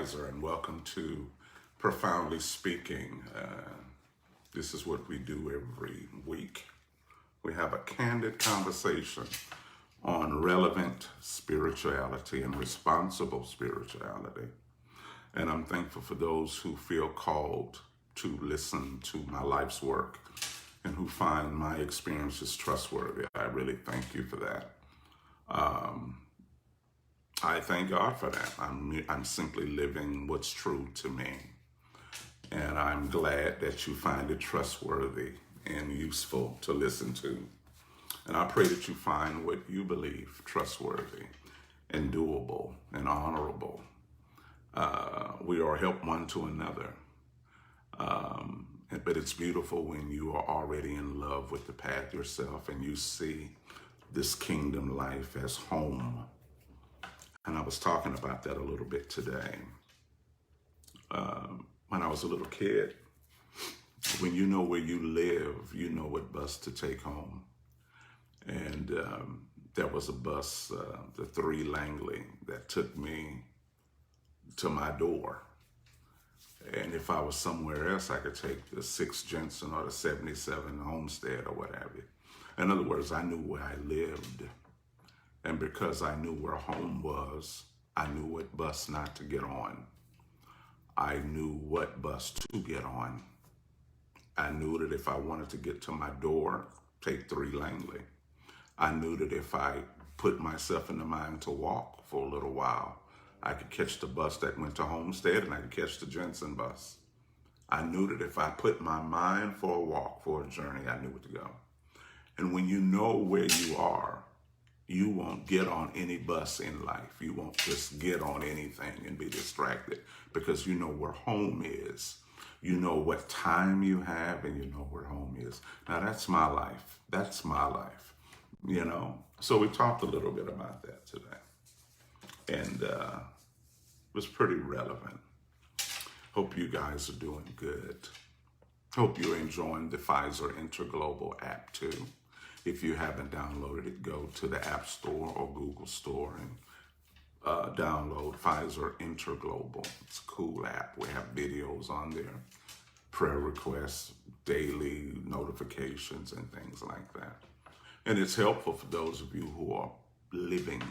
Fizer, and welcome to Profoundly Speaking. This is what we do every week. We have a candid conversation on relevant spirituality and responsible spirituality. And I'm thankful for those who feel called to listen to my life's work and who find my experiences trustworthy. I really thank you for that. I thank God for that. I'm simply living what's true to me. And I'm glad that you find it trustworthy and useful to listen to. And I pray that you find what you believe trustworthy and doable and honorable. We are help one to another. But it's beautiful when you are already in love with the path yourself and you see this kingdom life as home. And I was talking about that a little bit today. When I was a little kid, when you know where you live, you know what bus to take home. And there was a bus, the 3 Langley, that took me to my door. And if I was somewhere else, I could take the 6 Jensen or the 77 Homestead or what have you. In other words, I knew where I lived. And because I knew where home was, I knew what bus not to get on. I knew what bus to get on. I knew that if I wanted to get to my door, take 3 Langley. I knew that if I put myself in the mind to walk for a little while, I could catch the bus that went to Homestead and I could catch the Jensen bus. I knew that if I put my mind for a walk, for a journey, I knew where to go. And when you know where you are, you won't get on any bus in life. You won't just get on anything and be distracted because you know where home is. You know what time you have and you know where home is. Now that's my life. That's my life, you know. So we talked a little bit about that today. And it was pretty relevant. Hope you guys are doing good. Hope you're enjoying the Fizer Interglobal app too. If you haven't downloaded it, go to the App Store or Google Store and download Fizer Interglobal. It's a cool app. We have videos on there, prayer requests, daily notifications, and things like that. And it's helpful for those of you who are living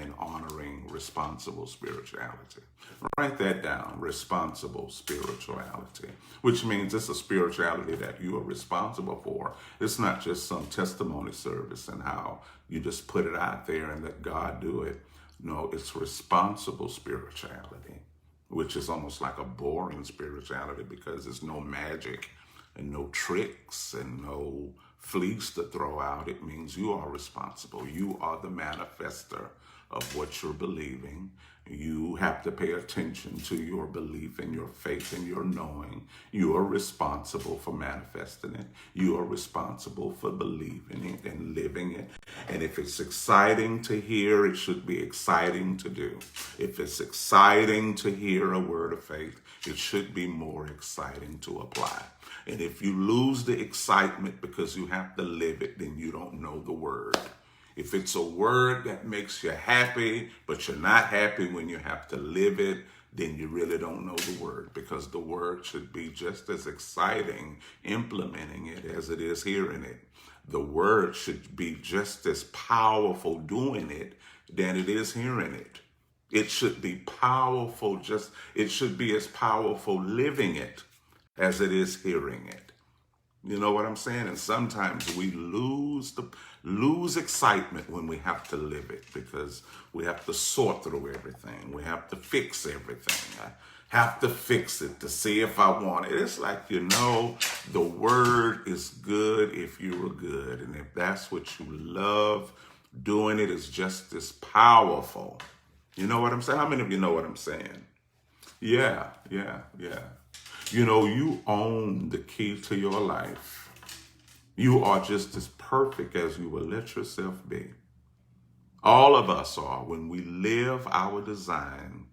and honoring responsible spirituality. Write that down, responsible spirituality, which means it's a spirituality that you are responsible for. It's not just some testimony service and how you just put it out there and let God do it. No, it's responsible spirituality, which is almost like a boring spirituality because there's no magic and no tricks and no fleas to throw out. It means you are responsible. You are the manifester of what you're believing. You have to pay attention to your belief and your faith and your knowing. You are responsible for manifesting it. You are responsible for believing it and living it. And if it's exciting to hear, it should be exciting to do. If it's exciting to hear a word of faith, it should be more exciting to apply. And if you lose the excitement because you have to live it, then you don't know the word. If it's a word that makes you happy, but you're not happy when you have to live it, then you really don't know the word, because the word should be just as exciting implementing it as it is hearing it. The word should be just as powerful doing it than it is hearing it. It should be powerful, it should be as powerful living it as it is hearing it. You know what I'm saying? And sometimes we lose excitement when we have to live it because we have to sort through everything. We have to fix everything. I have to fix it to see if I want it. It's like, the word is good if you are good. And if that's what you love, doing it is just as powerful. You know what I'm saying? How many of you know what I'm saying? Yeah. You own the key to your life. You are just as perfect as you will let yourself be. All of us are. When we live our design,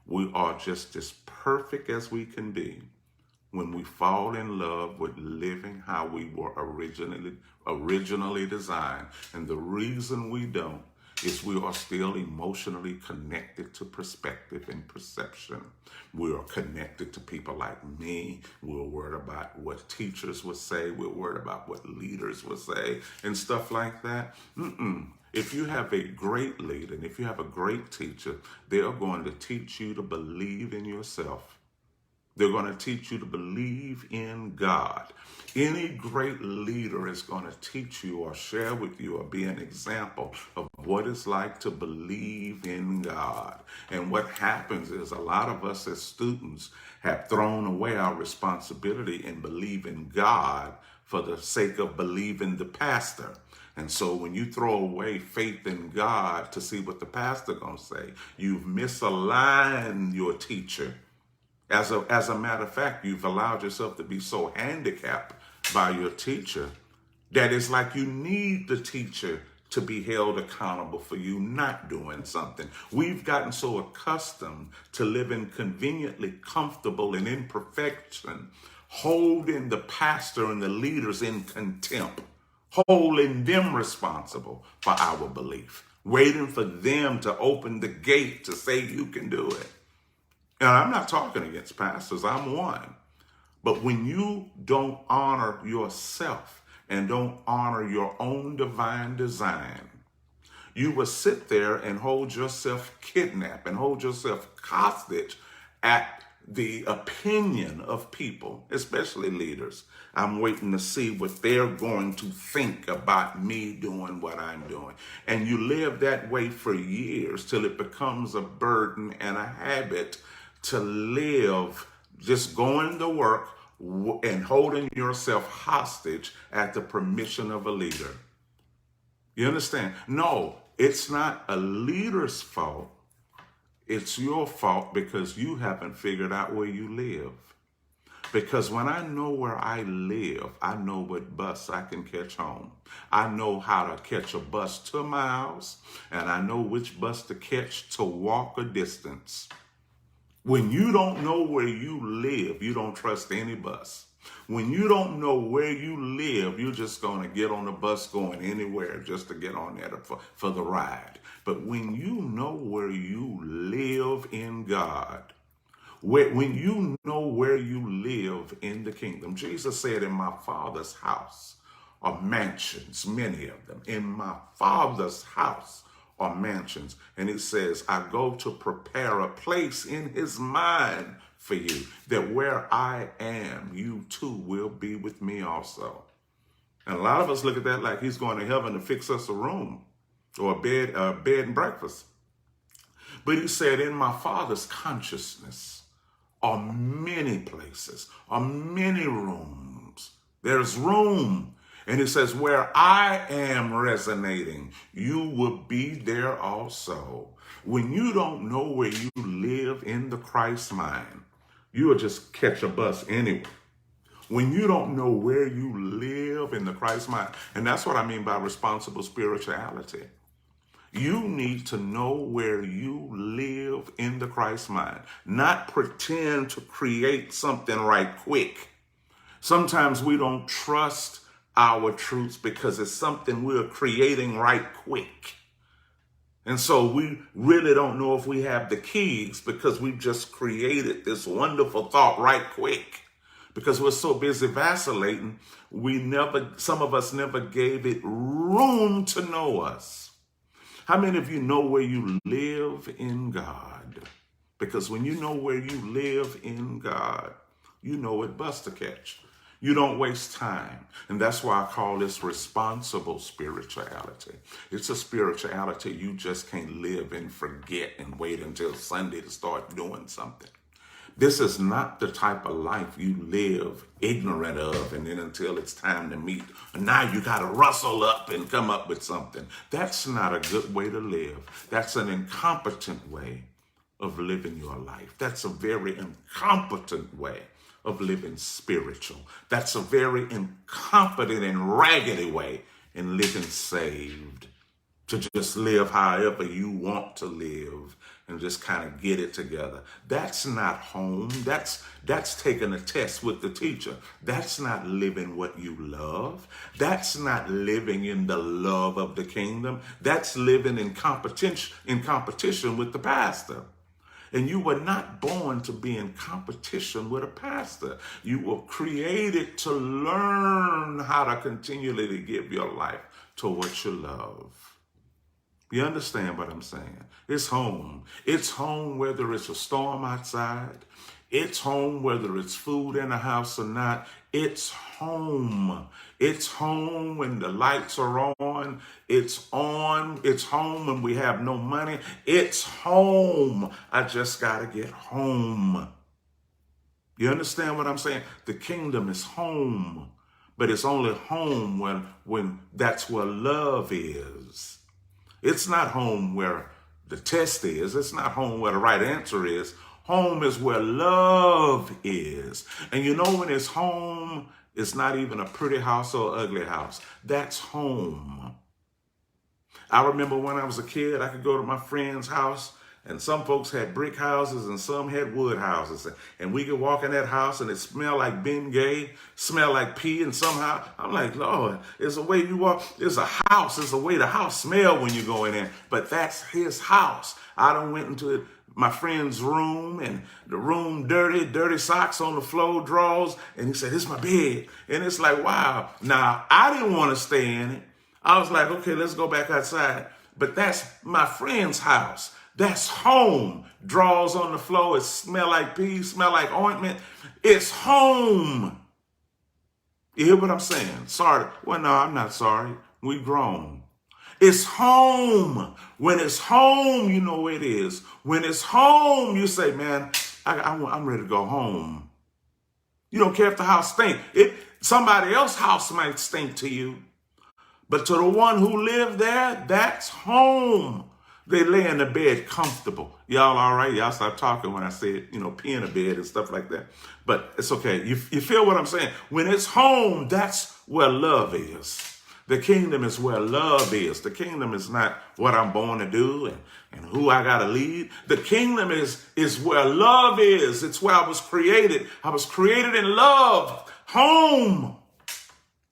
we are just as perfect as we can be when we fall in love with living how we were originally designed. And the reason we don't is we are still emotionally connected to perspective and perception. We are connected to people like me. We're worried about what teachers would say. We're worried about what leaders would say and stuff like that. If you have a great leader and if you have a great teacher, they are going to teach you to believe in yourself. They're going to teach you to believe in God. Any great leader is going to teach you or share with you or be an example of what it's like to believe in God. And what happens is a lot of us as students have thrown away our responsibility and believe in God for the sake of believing the pastor. And so when you throw away faith in God to see what the pastor gonna say, you've misaligned your teacher. As a matter of fact, you've allowed yourself to be so handicapped by your teacher that it's like you need the teacher to be held accountable for you not doing something. We've gotten so accustomed to living conveniently comfortable in imperfection, holding the pastor and the leaders in contempt, holding them responsible for our belief, waiting for them to open the gate to say you can do it. And I'm not talking against pastors, I'm one. But when you don't honor yourself and don't honor your own divine design, you will sit there and hold yourself kidnapped and hold yourself hostage at the opinion of people, especially leaders. I'm waiting to see what they're going to think about me doing what I'm doing. And you live that way for years till it becomes a burden and a habit to live just going to work and holding yourself hostage at the permission of a leader. You understand? No, it's not a leader's fault. It's your fault because you haven't figured out where you live. Because when I know where I live, I know what bus I can catch home. I know how to catch a bus to my house, and I know which bus to catch to walk a distance. When you don't know where you live, you don't trust any bus. When you don't know where you live, you're just going to get on the bus going anywhere just to get on there for the ride. But when you know where you live in God, when you know where you live in the kingdom, Jesus said, in my Father's house are mansions, many of them. In my Father's house are mansions. And it says, I go to prepare a place in his mind for you, that where I am, you too will be with me also. And a lot of us look at that like he's going to heaven to fix us a room or a bed and breakfast. But he said, in my Father's consciousness are many places, are many rooms. There's room. And it says, where I am resonating, you will be there also. When you don't know where you live in the Christ mind, you will just catch a bus anyway. When you don't know where you live in the Christ mind, and that's what I mean by responsible spirituality. You need to know where you live in the Christ mind, not pretend to create something right quick. Sometimes we don't trust our truths because it's something we're creating right quick. And so we really don't know if we have the keys because we've just created this wonderful thought right quick. Because we're so busy vacillating, some of us never gave it room to know us. How many of you know where you live in God? Because when you know where you live in God, you know what bus to catch. You don't waste time. And that's why I call this responsible spirituality. It's a spirituality you just can't live and forget and wait until Sunday to start doing something. This is not the type of life you live ignorant of and then until it's time to meet. And now you got to rustle up and come up with something. That's not a good way to live. That's an incompetent way of living your life. That's a very incompetent way of living spiritual. That's a very incompetent and raggedy way in living saved. to just live however you want to live and just kind of get it together. That's not home. That's taking a test with the teacher. That's not living what you love. That's not living in the love of the kingdom. That's living in competition with the pastor. And you were not born to be in competition with a pastor. You were created to learn how to continually give your life to what you love. You understand what I'm saying? It's home. It's home whether it's a storm outside. It's home whether it's food in the house or not. It's home. It's home when the lights are on. It's on. It's home when we have no money. It's home. I just got to get home. You understand what I'm saying? The kingdom is home, but it's only home when that's where love is. It's not home where the test is. It's not home where the right answer is. Home is where love is. And you know when it's home, it's not even a pretty house or ugly house. That's home. I remember when I was a kid, I could go to my friend's house, and some folks had brick houses and some had wood houses. And we could walk in that house and it smelled like Bengay, smelled like pee, and somehow, I'm like, Lord, it's the way you walk. It's a house. It's the way the house smells when you go in there. But that's his house. I done went into my friend's room, and the room dirty socks on the floor, drawers, and he said, "This is my bed." And it's like, wow. Now, I didn't want to stay in it. I was like, okay, let's go back outside. But that's my friend's house. That's home. Drawers on the floor. It smell like pee, smell like ointment. It's home. You hear what I'm saying? Sorry. Well, no, I'm not sorry. We grown. It's home. When it's home, you know where it is. When it's home, you say, man, I'm ready to go home. You don't care if the house stinks. Somebody else's house might stink to you. But to the one who lived there, that's home. They lay in the bed comfortable. Y'all all right? Y'all stop talking when I said, pee in the bed and stuff like that. But it's okay. You feel what I'm saying? When it's home, that's where love is. The kingdom is where love is. The kingdom is not what I'm born to do and who I got to lead. The kingdom is where love is. It's where I was created. I was created in love. Home.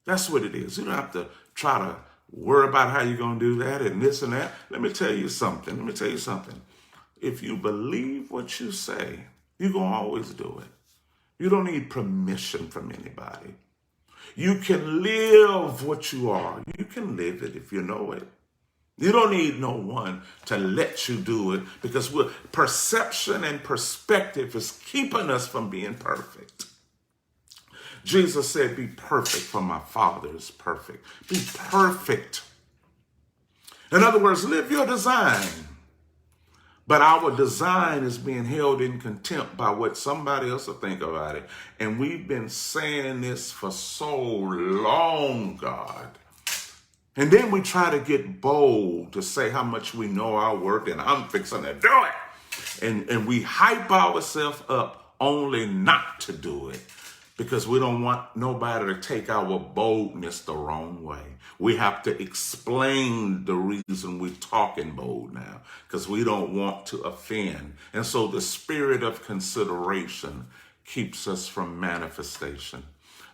That's what it is. You don't have to try to worry about how you're going to do that and this and that. Let me tell you something. If you believe what you say, you're going to always do it. You don't need permission from anybody. You can live what you are. You can live it if you know it. You don't need no one to let you do it, because perception and perspective is keeping us from being perfect. Jesus said, be perfect for my Father is perfect. Be perfect. In other words, live your design. But our design is being held in contempt by what somebody else will think about it. And we've been saying this for so long, God. And then we try to get bold to say how much we know our work and I'm fixing to do it. And we hype ourselves up only not to do it, because we don't want nobody to take our boldness the wrong way. We have to explain the reason we're talking bold now, because we don't want to offend. And so the spirit of consideration keeps us from manifestation.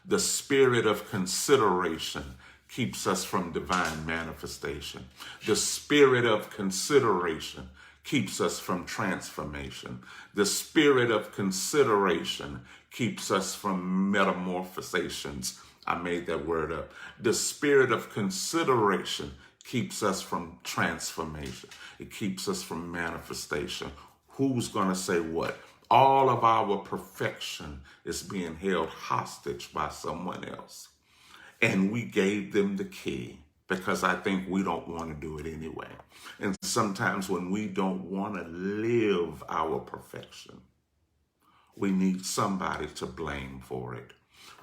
The spirit of consideration keeps us from divine manifestation. The spirit of consideration keeps us from transformation. The spirit of consideration keeps us from metamorphosations. I made that word up. The spirit of consideration keeps us from transformation. It keeps us from manifestation. Who's going to say what? All of our perfection is being held hostage by someone else. And we gave them the key, because I think we don't want to do it anyway. And sometimes when we don't want to live our perfection, we need somebody to blame for it.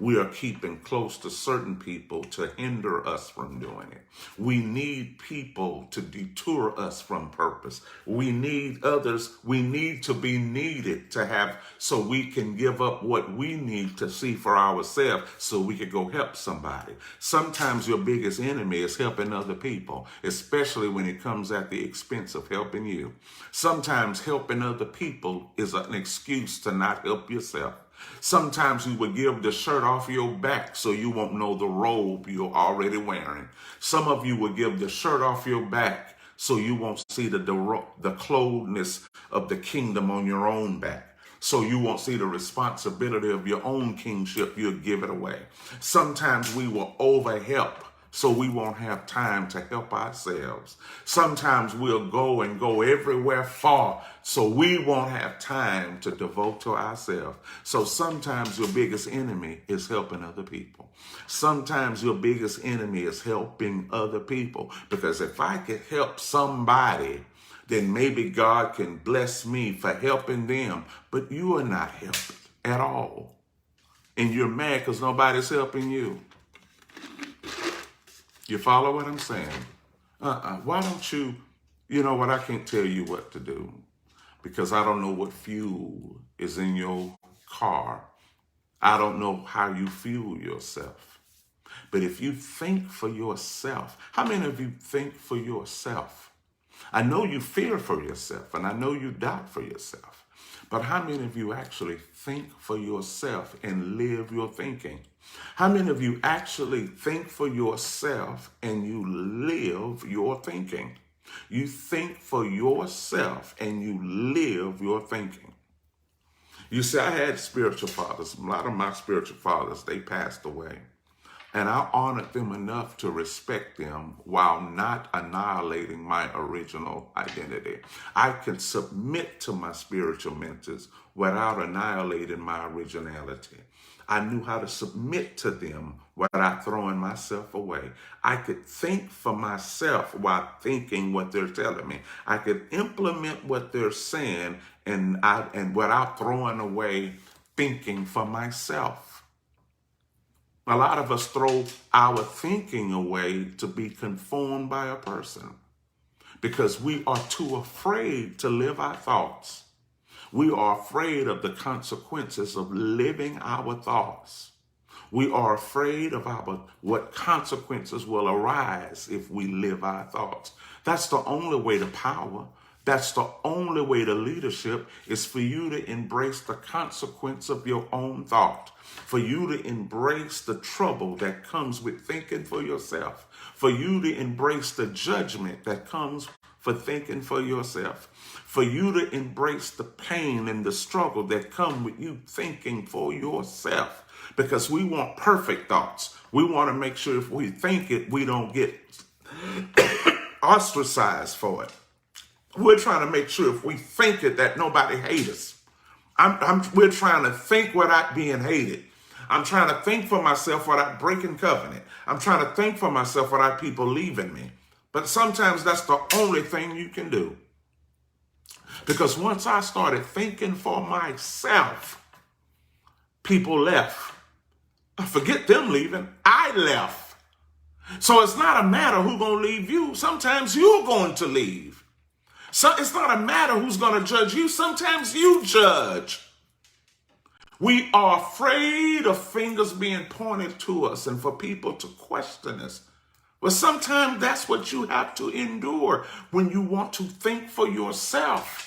We are keeping close to certain people to hinder us from doing it. We need people to detour us from purpose. We need others. We need to be needed to have, so we can give up what we need to see for ourselves so we can go help somebody. Sometimes your biggest enemy is helping other people, especially when it comes at the expense of helping you. Sometimes helping other people is an excuse to not help yourself. Sometimes you will give the shirt off your back so you won't know the robe you're already wearing. Some of you will give the shirt off your back so you won't see the clothedness of the kingdom on your own back. So you won't see the responsibility of your own kingship. You'll give it away. Sometimes we will overhelp so we won't have time to help ourselves. Sometimes we'll go everywhere far so we won't have time to devote to ourselves. So sometimes your biggest enemy is helping other people. Sometimes your biggest enemy is helping other people, because if I could help somebody, then maybe God can bless me for helping them. But you are not helped at all. And you're mad because nobody's helping you. You follow what I'm saying? Why don't you know what, I can't tell you what to do because I don't know what fuel is in your car. I don't know how you fuel yourself. But if you think for yourself, how many of you think for yourself? I know you fear for yourself and I know you doubt for yourself. But how many of you actually think for yourself and live your thinking? How many of you actually think for yourself and you live your thinking? You think for yourself and you live your thinking. You see, I had spiritual fathers. A lot of my spiritual fathers, they passed away. And I honored them enough to respect them while not annihilating my original identity. I can submit to my spiritual mentors without annihilating my originality. I knew how to submit to them without throwing myself away. I could think for myself while thinking what they're telling me. I could implement what they're saying and without throwing away thinking for myself. A lot of us throw our thinking away to be conformed by a person because we are too afraid to live our thoughts. We are afraid of the consequences of living our thoughts. We are afraid of what consequences will arise if we live our thoughts. That's the only way to power. That's the only way to leadership, is for you to embrace the consequence of your own thought, for you to embrace the trouble that comes with thinking for yourself, for you to embrace the judgment that comes for thinking for yourself, for you to embrace the pain and the struggle that come with you thinking for yourself. Because we want perfect thoughts. We want to make sure if we think it, we don't get ostracized for it. We're trying to make sure if we think it that nobody hates us. We're trying to think without being hated. I'm trying to think for myself without breaking covenant. I'm trying to think for myself without people leaving me. But sometimes that's the only thing you can do. Because once I started thinking for myself, people left. Forget them leaving. I left. So it's not a matter who's going to leave you. Sometimes you're going to leave. So it's not a matter who's going to judge you. Sometimes you judge. We are afraid of fingers being pointed to us and for people to question us. But sometimes that's what you have to endure when you want to think for yourself.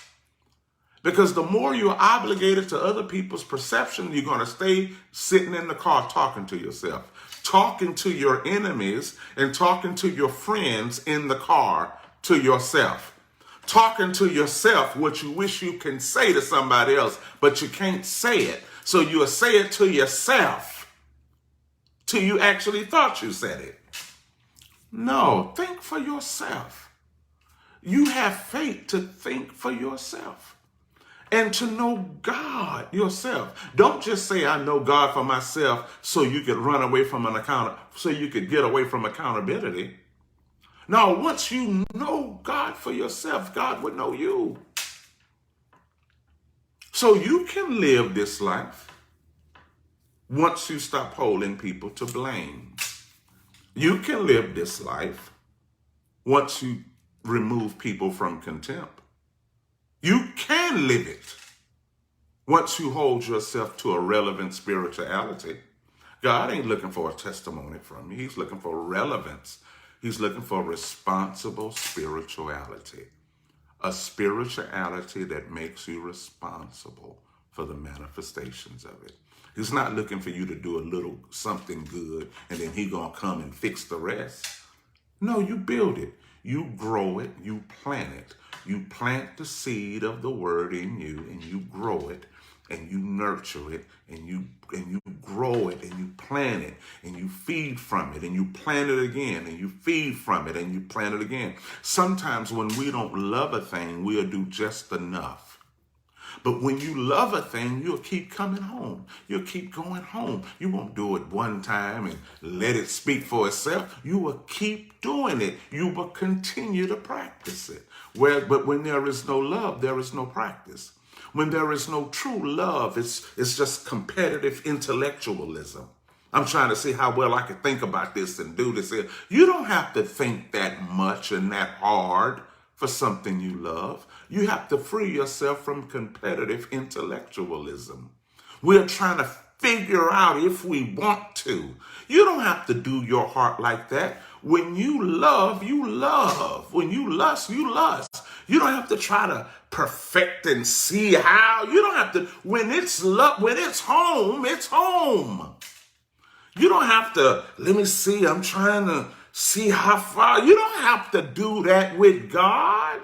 Because the more you're obligated to other people's perception, you're going to stay sitting in the car talking to yourself, talking to your enemies and talking to your friends in the car to yourself. Talking to yourself what you wish you can say to somebody else, but you can't say it. So you'll say it to yourself till you actually thought you said it. No, think for yourself. You have faith to think for yourself and to know God yourself. Don't just say, I know God for myself so you could run away from so you could get away from accountability. Now, once you know God for yourself, God would know you. So you can live this life once you stop holding people to blame. You can live this life once you remove people from contempt. You can live it once you hold yourself to a relevant spirituality. God ain't looking for a testimony from you. He's looking for relevance. He's looking for responsible spirituality. A spirituality that makes you responsible for the manifestations of it. He's not looking for you to do a little something good and then he's going to come and fix the rest. No, you build it. You grow it. You plant it. You plant the seed of the word in you and you grow it and you nurture it and you grow it and you plant it and you feed from it and you plant it again and you feed from it and you plant it again. Sometimes when we don't love a thing, we'll do just enough. But when you love a thing, you'll keep coming home. You'll keep going home. You won't do it one time and let it speak for itself. You will keep doing it. You will continue to practice it. But when there is no love, there is no practice. When there is no true love, it's just competitive intellectualism. I'm trying to see how well I can think about this and do this. You don't have to think that much and that hard for something you love. You have to free yourself from competitive intellectualism. We're trying to figure out if we want to. You don't have to do your heart like that. When you love, you love. When you lust, you lust. You don't have to try to perfect and see how. You don't have to. When it's love, when it's home, it's home. You don't have to, let me see, I'm trying to see how far. You don't have to do that with God.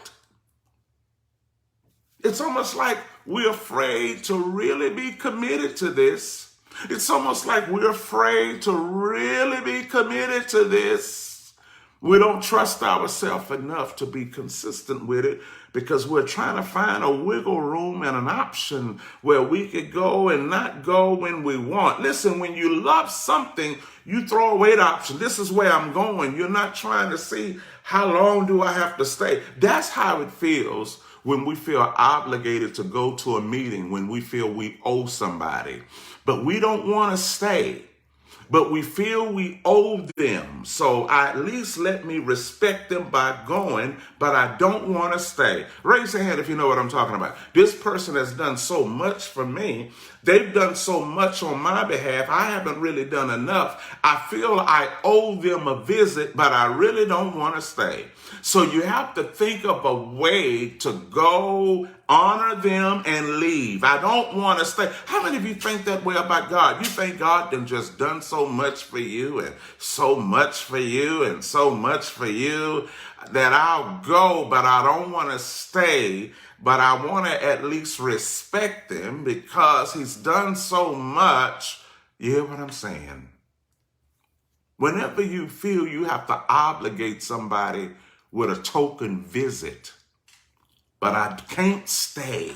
It's almost like we're afraid to really be committed to this. It's almost like we're afraid to really be committed to this. We don't trust ourselves enough to be consistent with it because we're trying to find a wiggle room and an option where we could go and not go when we want. Listen, when you love something, you throw away the option. This is where I'm going. You're not trying to see how long do I have to stay. That's how it feels when we feel obligated to go to a meeting, when we feel we owe somebody. But we don't want to stay. But we feel we owe them. So at least let me respect them by going, but I don't want to stay. Raise your hand if you know what I'm talking about. This person has done so much for me. They've done so much on my behalf. I haven't really done enough. I feel I owe them a visit, but I really don't want to stay. So you have to think of a way to go, honor them, and leave. I don't want to stay. How many of you think that way about God? You think God done just done so much for you and so much for you and so much for you that I'll go, but I don't want to stay, but I want to at least respect him because he's done so much. You hear what I'm saying? Whenever you feel you have to obligate somebody with a token visit, but I can't stay.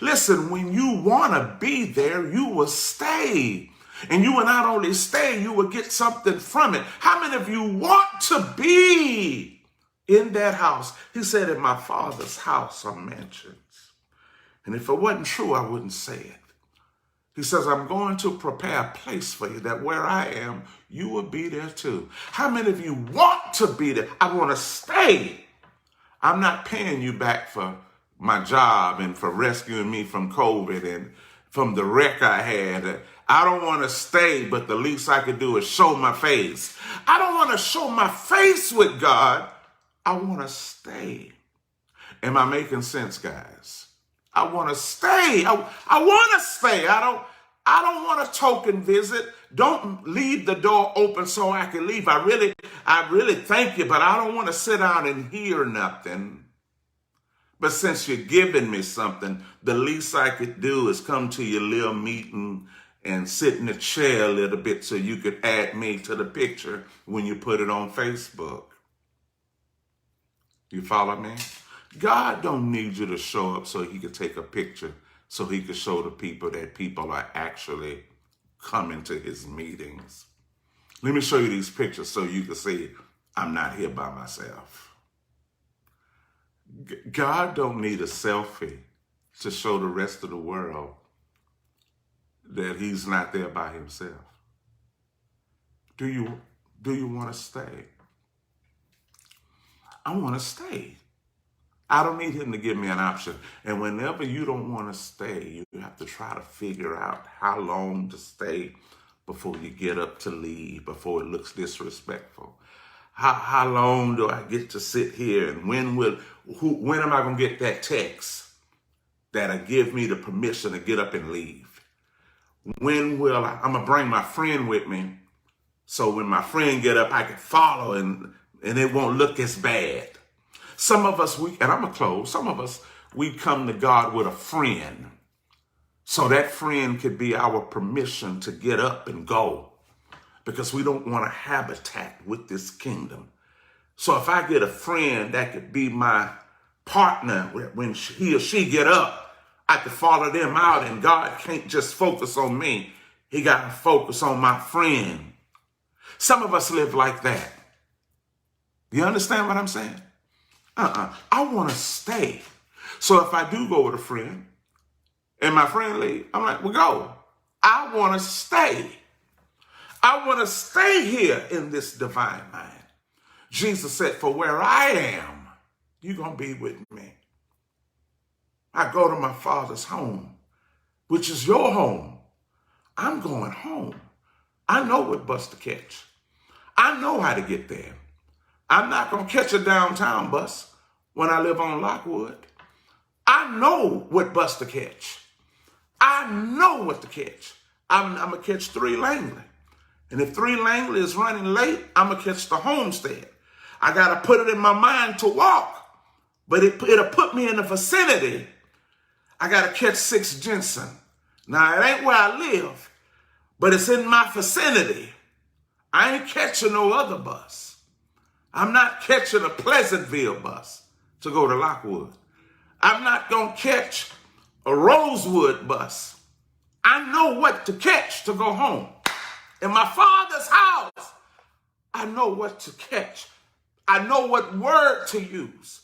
Listen, when you want to be there, you will stay. And you will not only stay, you will get something from it. How many of you want to be in that house? He said, in my Father's house are mansions. And if it wasn't true, I wouldn't say it. He says, I'm going to prepare a place for you that where I am, you will be there too. How many of you want to be there? I want to stay. I'm not paying you back for my job and for rescuing me from COVID and from the wreck I had. I don't want to stay, but the least I could do is show my face. I don't want to show my face with God. I want to stay. Am I making sense, guys? I want to stay. I want to stay. I don't want a token visit. Don't leave the door open so I can leave. I really thank you, but I don't want to sit down and hear nothing. But since you're giving me something, the least I could do is come to your little meeting and sit in the chair a little bit so you could add me to the picture when you put it on Facebook. You follow me? God don't need you to show up so he could take a picture, so he could show the people that people are actually coming to his meetings. Let me show you these pictures so you can see I'm not here by myself. God don't need a selfie to show the rest of the world that he's not there by himself? Do you want to stay? I want to stay. I don't need him to give me an option. And whenever you don't want to stay, you have to try to figure out how long to stay before you get up to leave, before it looks disrespectful. How long do I get to sit here, and when am I going to get that text that'll give me the permission to get up and leave? When will I'm going to bring my friend with me, so when my friend get up, I can follow and it won't look as bad. Some of us, and I'm going to close, some of us, we come to God with a friend. So that friend could be our permission to get up and go, because we don't want to habitat with this kingdom. So if I get a friend that could be my partner, when he or she get up, I could follow them out, and God can't just focus on me. He got to focus on my friend. Some of us live like that. You understand what I'm saying? I want to stay. So if I do go with a friend and my friend leave, I'm like, well, go. I want to stay. I want to stay here in this divine mind. Jesus said, for where I am, you're going to be with me. I go to my Father's home, which is your home. I'm going home. I know what bus to catch. I know how to get there. I'm not going to catch a downtown bus when I live on Lockwood. I know what bus to catch. I know what to catch. I'm going to catch 3 Langley. And if 3 Langley is running late, I'm going to catch the Homestead. I got to put it in my mind to walk, but it'll put me in the vicinity. I got to catch 6 Jensen. Now, it ain't where I live, but it's in my vicinity. I ain't catching no other bus. I'm not catching a Pleasantville bus to go to Lockwood. I'm not going to catch a Rosewood bus. I know what to catch to go home. In my Father's house, I know what to catch. I know what word to use.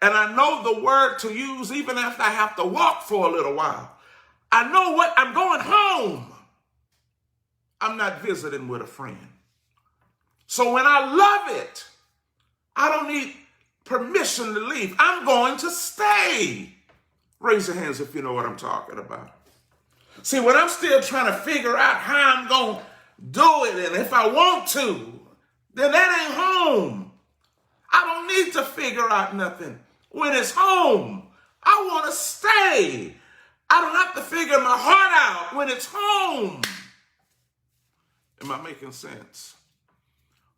And I know the word to use even if I have to walk for a little while. I know what I'm going home. I'm not visiting with a friend. So when I love it, I don't need permission to leave. I'm going to stay. Raise your hands if you know what I'm talking about. See, when I'm still trying to figure out how I'm going to do it, and if I want to, then that ain't home. I don't need to figure out nothing. When it's home, I want to stay. I don't have to figure my heart out when it's home. Am I making sense?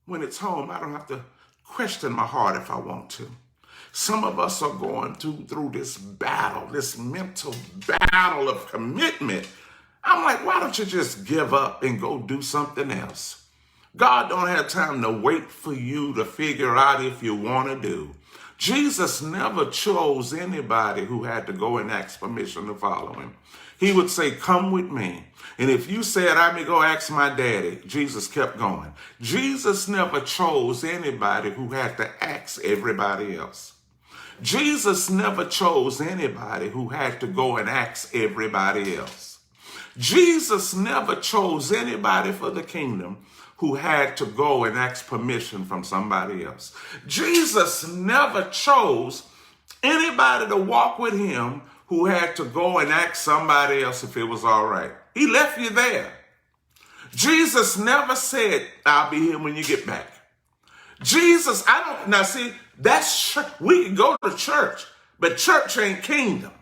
When it's home, I don't have to question my heart if I want to. Some of us are going through this battle, this mental battle of commitment. I'm like, why don't you just give up and go do something else? God don't have time to wait for you to figure out if you want to do. Jesus never chose anybody who had to go and ask permission to follow him. He would say, come with me. And if you said, I may go ask my daddy, Jesus kept going. Jesus never chose anybody who had to ask everybody else. Jesus never chose anybody who had to go and ask everybody else. Jesus never chose anybody for the kingdom who had to go and ask permission from somebody else. Jesus never chose anybody to walk with him who had to go and ask somebody else if it was all right. He left you there. Jesus never said, I'll be here when you get back. Jesus, now see, that's, we can go to church, but church ain't kingdom.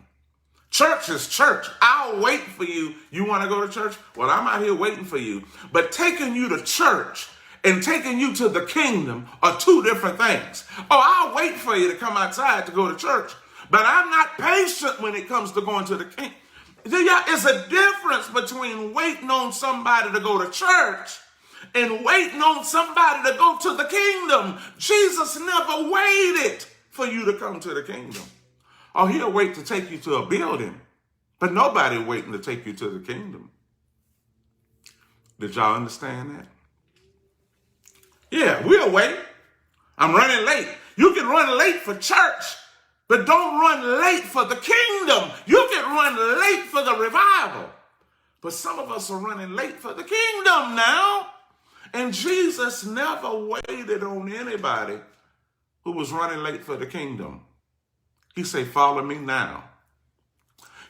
Church is church. I'll wait for you. You want to go to church? Well, I'm out here waiting for you. But taking you to church and taking you to the kingdom are 2 different things. Oh, I'll wait for you to come outside to go to church, but I'm not patient when it comes to going to the kingdom. There's a difference between waiting on somebody to go to church and waiting on somebody to go to the kingdom. Jesus never waited for you to come to the kingdom. Oh, he'll wait to take you to a building, but nobody waiting to take you to the kingdom. Did y'all understand that? Yeah, we'll wait. I'm running late. You can run late for church, but don't run late for the kingdom. You can run late for the revival, But some of us are running late for the kingdom now. And Jesus never waited on anybody who was running late for the kingdom. He said, follow me now.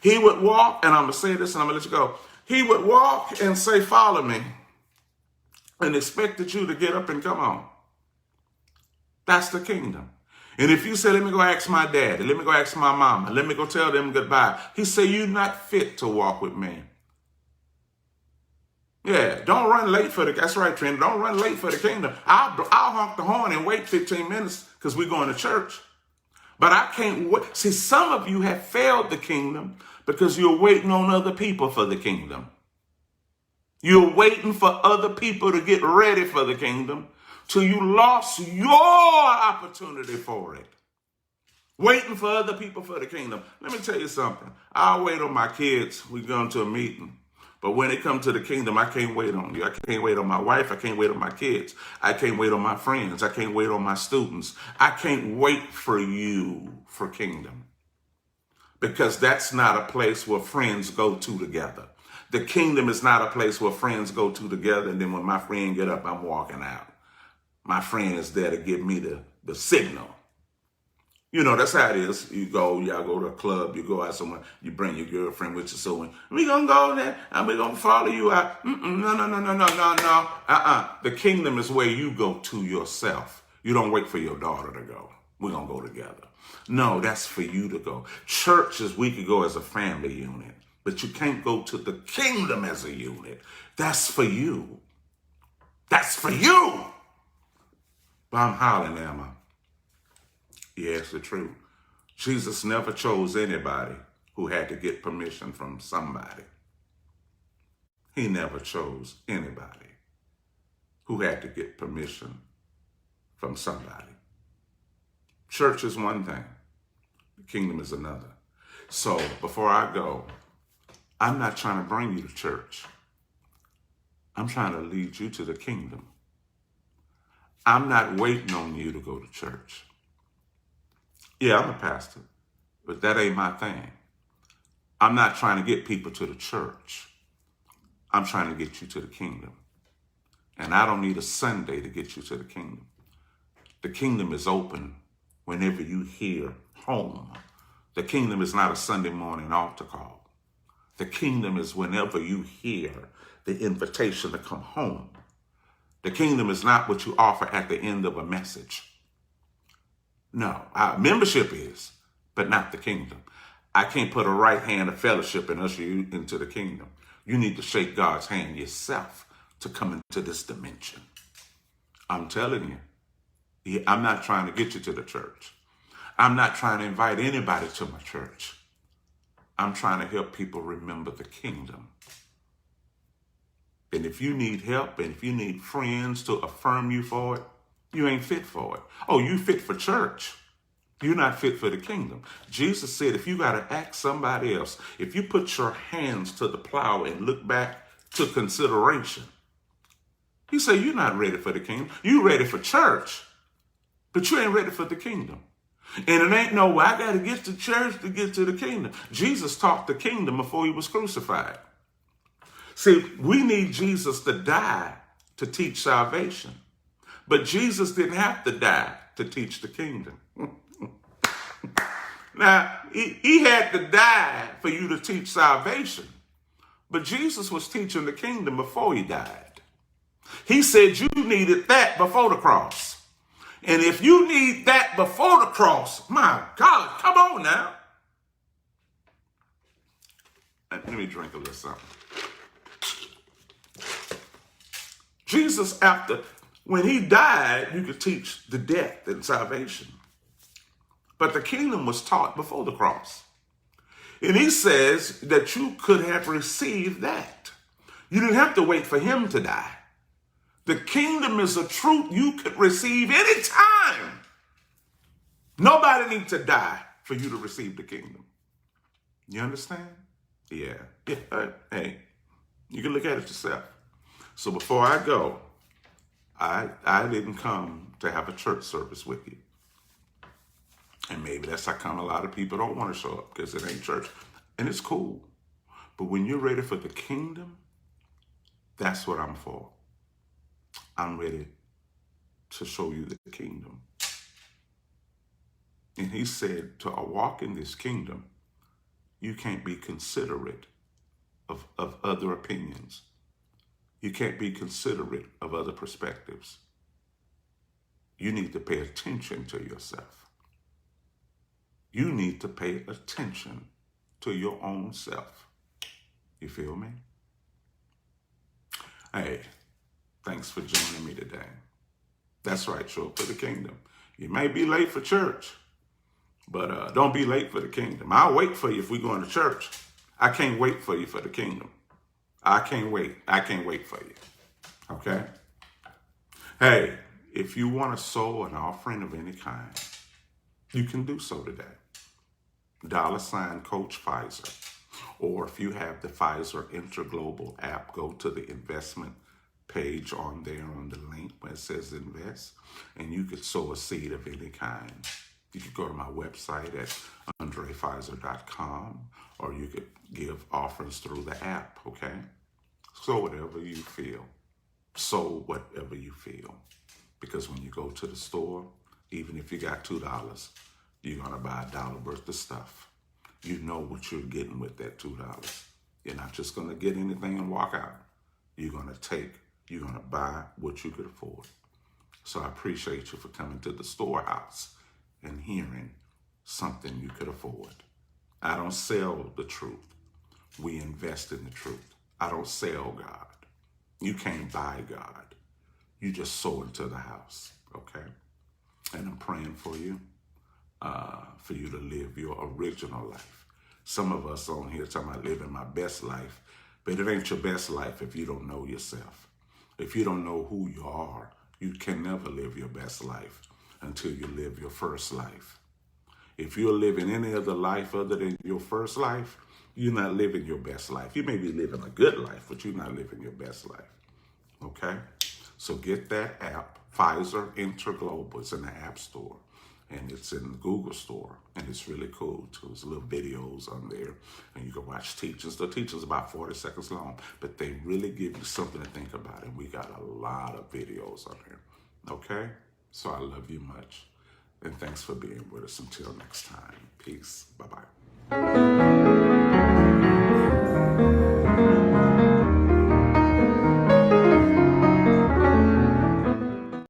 He would walk, and I'm going to say this and I'm going to let you go. He would walk and say, follow me, and expected you to get up and come on. That's the kingdom. And if you say, let me go ask my daddy, let me go ask my mama, let me go tell them goodbye, he said, you're not fit to walk with me. Yeah, don't run late for the, that's right, Trent, don't run late for the kingdom. I'll honk the horn and wait 15 minutes because we're going to church. But I can't wait. See, some of you have failed the kingdom because you're waiting on other people for the kingdom. You're waiting for other people to get ready for the kingdom till you lost your opportunity for it. Waiting for other people for the kingdom. Let me tell you something. I'll wait on my kids. We're going to a meeting. But when it comes to the kingdom, I can't wait on you. I can't wait on my wife. I can't wait on my kids. I can't wait on my friends. I can't wait on my students. I can't wait for you for kingdom. Because that's not a place where friends go to together. The kingdom is not a place where friends go to together, and then when my friend get up, I'm walking out. My friend is there to give me the signal. You know, that's how it is. You go, y'all go to a club, you go out somewhere, you bring your girlfriend with you, so we gonna go there and we gonna follow you out. No. The kingdom is where you go to yourself. You don't wait for your daughter to go. We're gonna go together. No, that's for you to go. Churches, we could go as a family unit, but you can't go to the kingdom as a unit. That's for you. That's for you. But I'm hollering, am I? Yeah, it's the truth. Jesus never chose anybody who had to get permission from somebody. He never chose anybody who had to get permission from somebody. Church is one thing. The kingdom is another. So before I go, I'm not trying to bring you to church. I'm trying to lead you to the kingdom. I'm not waiting on you to go to church. Yeah, I'm a pastor, but that ain't my thing. I'm not trying to get people to the church. I'm trying to get you to the kingdom. And I don't need a Sunday to get you to the kingdom. The kingdom is open whenever you hear home. The kingdom is not a Sunday morning altar call. The kingdom is whenever you hear the invitation to come home. The kingdom is not what you offer at the end of a message. No, our membership is, but not the kingdom. I can't put a right hand of fellowship and usher you into the kingdom. You need to shake God's hand yourself to come into this dimension. I'm telling you, I'm not trying to get you to the church. I'm not trying to invite anybody to my church. I'm trying to help people remember the kingdom. And if you need help and if you need friends to affirm you for it, you ain't fit for it. Oh, you fit for church. You're not fit for the kingdom. Jesus said, if you got to ask somebody else, if you put your hands to the plow and look back to consideration, he said, you're not ready for the kingdom. You ready for church, but you ain't ready for the kingdom. And it ain't no way I got to get to church to get to the kingdom. Jesus taught the kingdom before he was crucified. See, we need Jesus to die to teach salvation. But Jesus didn't have to die to teach the kingdom. Now, he had to die for you to teach salvation. But Jesus was teaching the kingdom before he died. He said you needed that before the cross. And if you need that before the cross, my God, come on now. Let me drink a little something. Jesus, when he died, you could teach the death and salvation. But the kingdom was taught before the cross. And he says that you could have received that. You didn't have to wait for him to die. The kingdom is a truth you could receive anytime. Nobody needs to die for you to receive the kingdom. You understand? Yeah. Hey, you can look at it yourself. So before I go, I didn't come to have a church service with you. And maybe that's how come a lot of people don't want to show up because it ain't church. And it's cool. But when you're ready for the kingdom, that's what I'm for. I'm ready to show you the kingdom. And he said, to walk in this kingdom, you can't be considerate of other opinions. You can't be considerate of other perspectives. You need to pay attention to yourself. You need to pay attention to your own self. You feel me? Hey, thanks for joining me today. That's right, show up for the kingdom. You may be late for church, but don't be late for the kingdom. I'll wait for you if we're going to church. I can't wait for you for the kingdom. I can't wait. I can't wait for you. Okay? Hey, if you want to sow an offering of any kind, you can do so today. $ Coach Fizer. Or if you have the Fizer Interglobal app, go to the investment page on there on the link where it says invest, and you could sow a seed of any kind. You could go to my website at undraifizer.com, or you could give offerings through the app, okay? Sow whatever you feel. Sow whatever you feel. Because when you go to the store, even if you got $2, you're going to buy $1 worth of stuff. You know what you're getting with that $2. You're not just going to get anything and walk out. You're going to buy what you could afford. So I appreciate you for coming to the storehouse and hearing something you could afford. I don't sell the truth. We invest in the truth. I don't sell God. You can't buy God. You just sow into the house, okay? And I'm praying for you to live your original life. Some of us on here talking about living my best life, but it ain't your best life if you don't know yourself. If you don't know who you are, you can never live your best life until you live your first life. If you're living any other life other than your first life, you're not living your best life. You may be living a good life, but you're not living your best life. Okay? So get that app, Fizer Interglobal. It's in the App Store, and it's in the Google Store, and it's really cool too. There's little videos on there, and you can watch teachers. The teachers about 40 seconds long, but they really give you something to think about, and we got a lot of videos on here. Okay? So I love you much, and thanks for being with us. Until next time, peace. Bye-bye.